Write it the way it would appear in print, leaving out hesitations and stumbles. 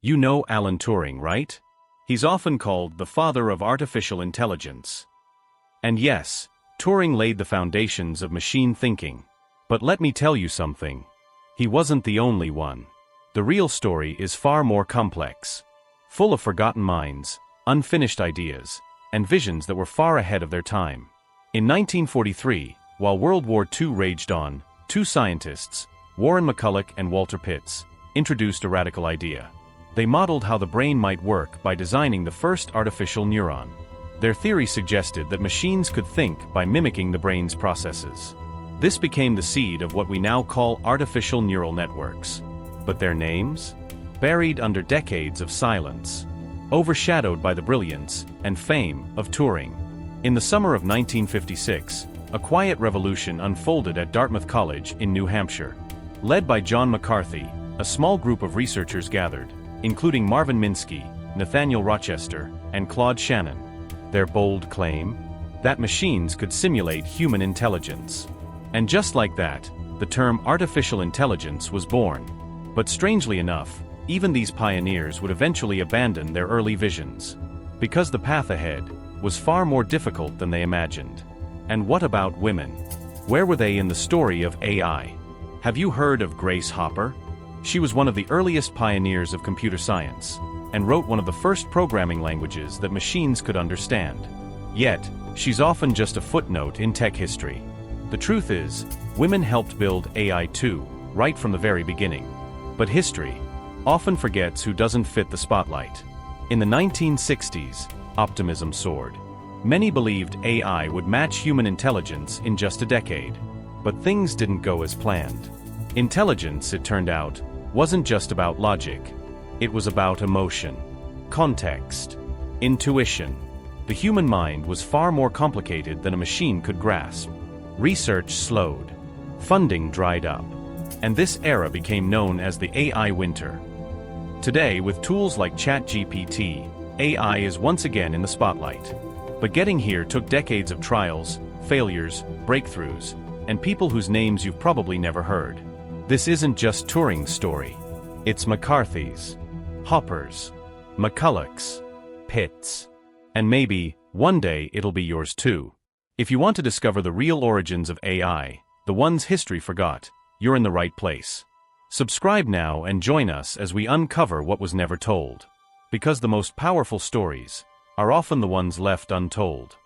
You know Alan Turing, right? He's often called the father of artificial intelligence. And yes, Turing laid the foundations of machine thinking. But let me tell you something. He wasn't the only one. The real story is far more complex. Full of forgotten minds, unfinished ideas, and visions that were far ahead of their time. In 1943, while World War II raged on, two scientists, Warren McCulloch and Walter Pitts, introduced a radical idea. They modeled how the brain might work by designing the first artificial neuron. Their theory suggested that machines could think by mimicking the brain's processes. This became the seed of what we now call artificial neural networks. But their names? Buried under decades of silence. Overshadowed by the brilliance and fame of Turing. In the summer of 1956, a quiet revolution unfolded at Dartmouth College in New Hampshire. Led by John McCarthy, a small group of researchers gathered, including Marvin Minsky, Nathaniel Rochester, and Claude Shannon. Their bold claim? That machines could simulate human intelligence. And just like that, the term artificial intelligence was born. But strangely enough, even these pioneers would eventually abandon their early visions. Because the path ahead was far more difficult than they imagined. And what about women? Where were they in the story of AI? Have you heard of Grace Hopper? She was one of the earliest pioneers of computer science, and wrote one of the first programming languages that machines could understand. Yet, she's often just a footnote in tech history. The truth is, women helped build AI too, right from the very beginning. But history often forgets who doesn't fit the spotlight. In the 1960s, optimism soared. Many believed AI would match human intelligence in just a decade. But things didn't go as planned. Intelligence, it turned out, wasn't just about logic. It was about emotion, context, intuition. The human mind was far more complicated than a machine could grasp. Research slowed. Funding dried up. And this era became known as the AI winter. Today, with tools like ChatGPT, AI is once again in the spotlight. But getting here took decades of trials, failures, breakthroughs, and people whose names you've probably never heard. This isn't just Turing's story. It's McCarthy's, Hopper's, McCulloch's, Pitts. And maybe, one day it'll be yours too. If you want to discover the real origins of AI, the ones history forgot, you're in the right place. Subscribe now and join us as we uncover what was never told. Because the most powerful stories are often the ones left untold.